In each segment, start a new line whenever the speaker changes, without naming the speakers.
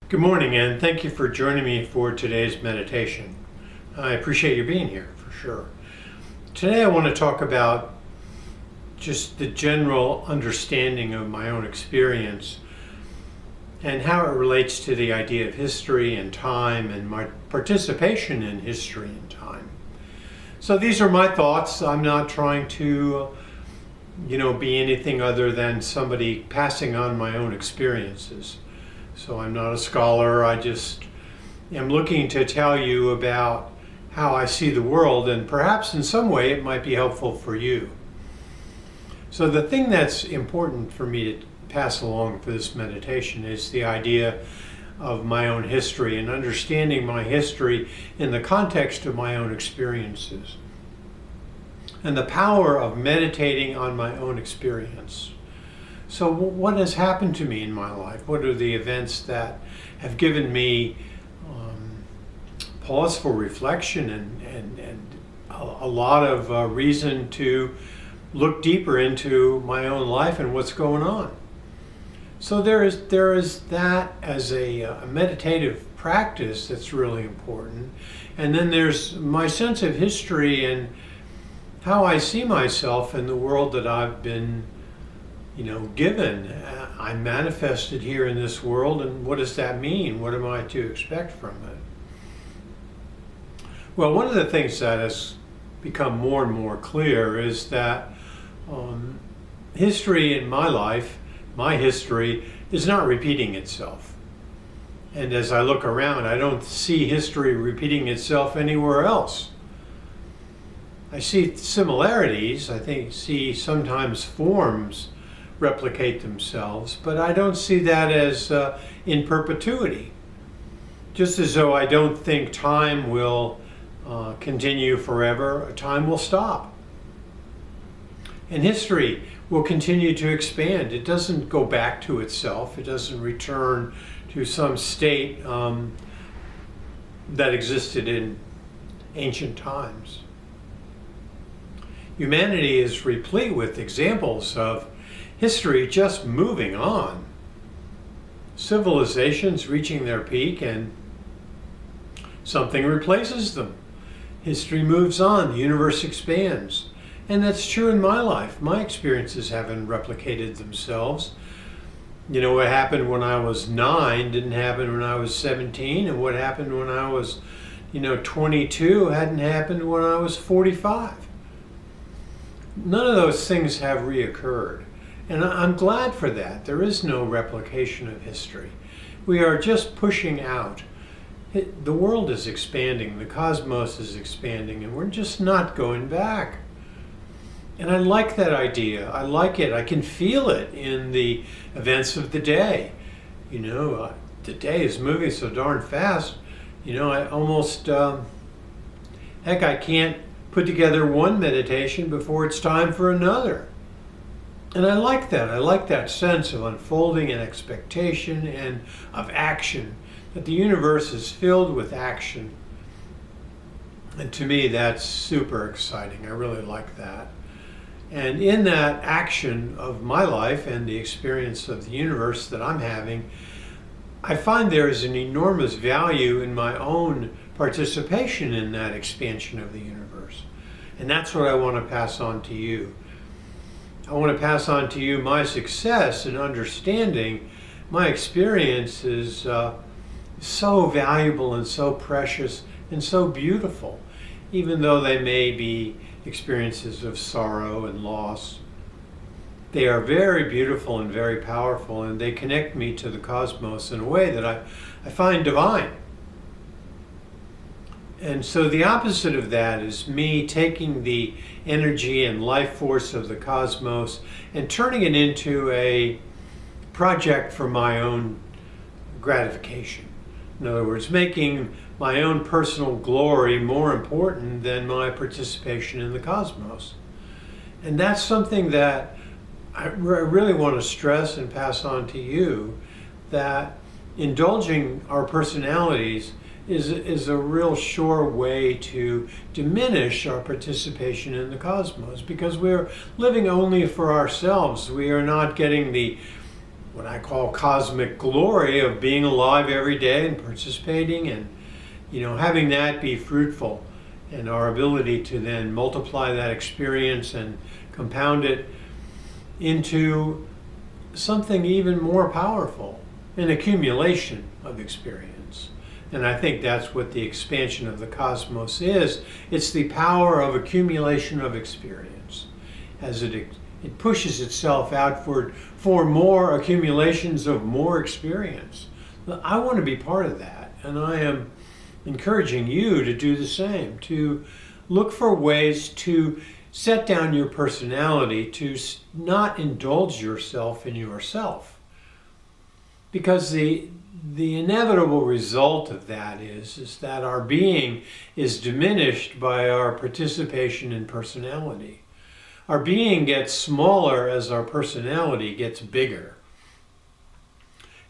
Good morning, and thank you for joining me for today's meditation. I appreciate you being here for sure. Today I want to talk about just the general understanding of my own experience and how it relates to the idea of history and time and my participation in history and time. So these are my thoughts. I'm not trying to, be anything other than somebody passing on my own experiences. So I'm not a scholar, I just am looking to tell you about how I see the world, and perhaps in some way it might be helpful for you. So the thing that's important for me to pass along for this meditation is the idea of my own history and understanding my history in the context of my own experiences and the power of meditating on my own experience. So what has happened to me in my life? What are the events that have given me pause for reflection and a lot of reason to look deeper into my own life and what's going on? So there is that as a meditative practice that's really important. And then there's my sense of history and how I see myself in the world that I've been given. I'm manifested here in this world, and what does that mean? What am I to expect from it? Well, one of the things that has become more and more clear is that history in my life, my history, is not repeating itself. And as I look around, I don't see history repeating itself anywhere else. I see similarities. I see sometimes forms replicate themselves, but I don't see that as in perpetuity. Just as though I don't think time will continue forever, time will stop. And history will continue to expand. It doesn't go back to itself. It doesn't return to some state that existed in ancient times. Humanity is replete with examples of history just moving on. Civilizations reaching their peak and something replaces them. History moves on, the universe expands. And that's true in my life. My experiences haven't replicated themselves. What happened when I was 9 didn't happen when I was 17, and what happened when I was 22 hadn't happened when I was 45. None of those things have reoccurred. And I'm glad for that. There is no replication of history. We are just pushing out. The world is expanding, the cosmos is expanding, and we're just not going back. And I like that idea. I like it. I can feel it in the events of the day. The day is moving so darn fast. I almost, I can't put together one meditation before it's time for another. And I like that. I like that sense of unfolding and expectation and of action, that the universe is filled with action. And to me, that's super exciting. I really like that. And in that action of my life and the experience of the universe that I'm having, I find there is an enormous value in my own participation in that expansion of the universe. And that's what I want to pass on to you. I want to pass on to you my success in understanding my experience is so valuable and so precious and so beautiful, even though they may be experiences of sorrow and loss. They are very beautiful and very powerful, and they connect me to the cosmos in a way that I find divine. And so the opposite of that is me taking the energy and life force of the cosmos and turning it into a project for my own gratification. In other words, making my own personal glory more important than my participation in the cosmos. And that's something that I really want to stress and pass on to you, that indulging our personalities is a real sure way to diminish our participation in the cosmos, because we're living only for ourselves. We are not getting the what I call cosmic glory of being alive every day and participating and, having that be fruitful, and our ability to then multiply that experience and compound it into something even more powerful, an accumulation of experience. And I think that's what the expansion of the cosmos is. It's the power of accumulation of experience as it pushes itself outward for more accumulations of more experience. I want to be part of that, and I am encouraging you to do the same, to look for ways to set down your personality, to not indulge yourself in yourself. Because the inevitable result of that is that our being is diminished by our participation in personality. Our being gets smaller as our personality gets bigger.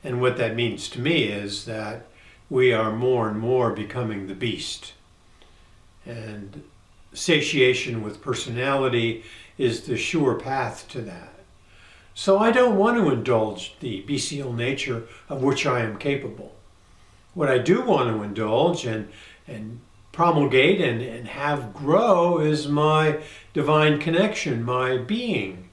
And what that means to me is that we are more and more becoming the beast. And satiation with personality is the sure path to that. So I don't want to indulge the bestial nature of which I am capable. What I do want to indulge and promulgate and have grow is my divine connection, my being.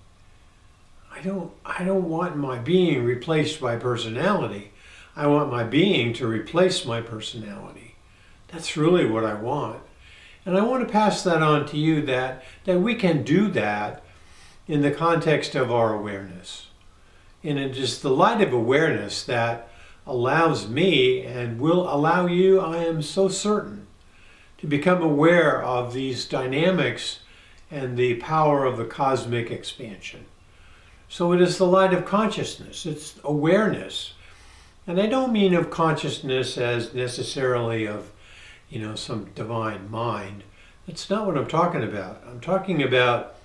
I don't want my being replaced by personality. I want my being to replace my personality. That's really what I want. And I want to pass that on to you, that we can do that in the context of our awareness. And it is the light of awareness that allows me and will allow you, I am so certain, to become aware of these dynamics and the power of the cosmic expansion. So it is the light of consciousness, it's awareness. And I don't mean of consciousness as necessarily of, some divine mind. That's not what I'm talking about. I'm talking about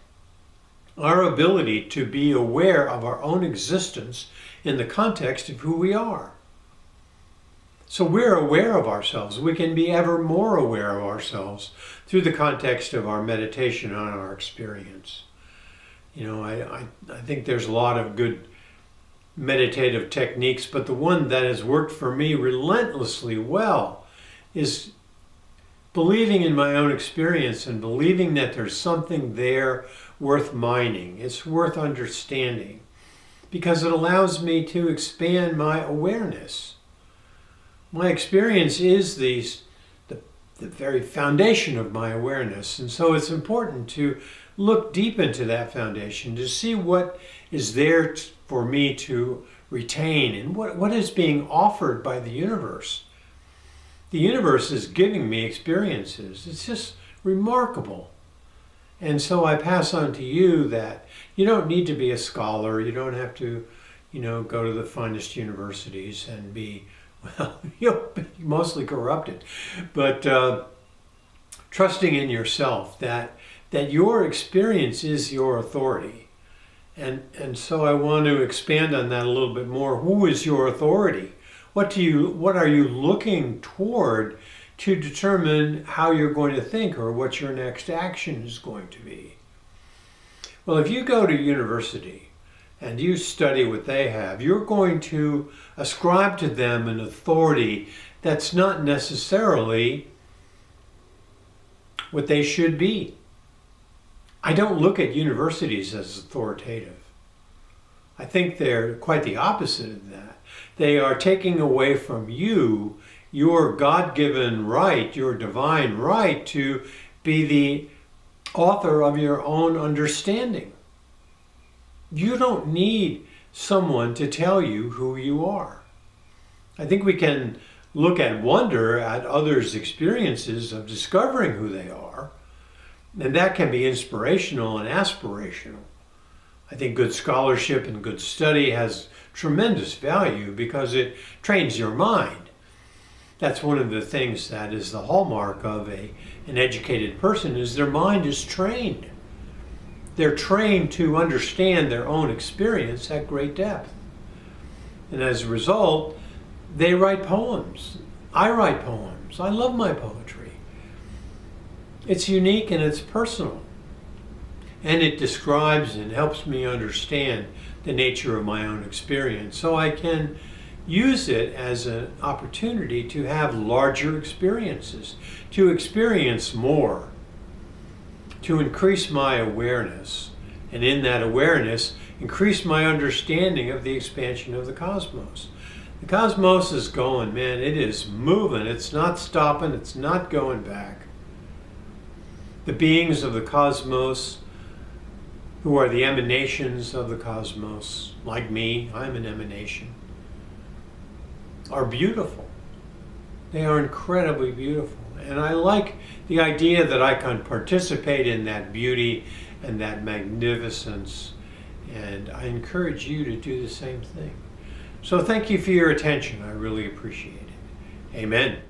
our ability to be aware of our own existence in the context of who we are. So we're aware of ourselves. We can be ever more aware of ourselves through the context of our meditation on our experience. I think there's a lot of good meditative techniques, but the one that has worked for me relentlessly well is believing in my own experience and believing that there's something there worth mining. It's worth understanding because it allows me to expand my awareness. My experience is the very foundation of my awareness, and so it's important to look deep into that foundation to see what is there for me to retain and what is being offered by the universe. The universe is giving me experiences. It's just remarkable. And so I pass on to you that you don't need to be a scholar. You don't have to, go to the finest universities and be, mostly corrupted. But trusting in yourself that your experience is your authority. And so I want to expand on that a little bit more. Who is your authority? What are you looking toward to determine how you're going to think or what your next action is going to be? Well, if you go to university and you study what they have, you're going to ascribe to them an authority that's not necessarily what they should be. I don't look at universities as authoritative. I think they're quite the opposite of that. They are taking away from you your God-given right, your divine right to be the author of your own understanding. You don't need someone to tell you who you are. I think we can look and wonder at others' experiences of discovering who they are, and that can be inspirational and aspirational. I think good scholarship and good study has tremendous value because it trains your mind. That's one of the things that is the hallmark of an educated person, is their mind is trained. They're trained to understand their own experience at great depth. And as a result, they write poems. I write poems. I love my poetry. It's unique and it's personal. And it describes and helps me understand the nature of my own experience. So I can use it as an opportunity to have larger experiences, to experience more, to increase my awareness, and in that awareness, increase my understanding of the expansion of the cosmos. The cosmos is going, man, it is moving. It's not stopping. It's not going back. The beings of the cosmos, who are the emanations of the cosmos, like me, I'm an emanation, are beautiful. They are incredibly beautiful. And I like the idea that I can participate in that beauty and that magnificence. And I encourage you to do the same thing. So thank you for your attention. I really appreciate it. Amen.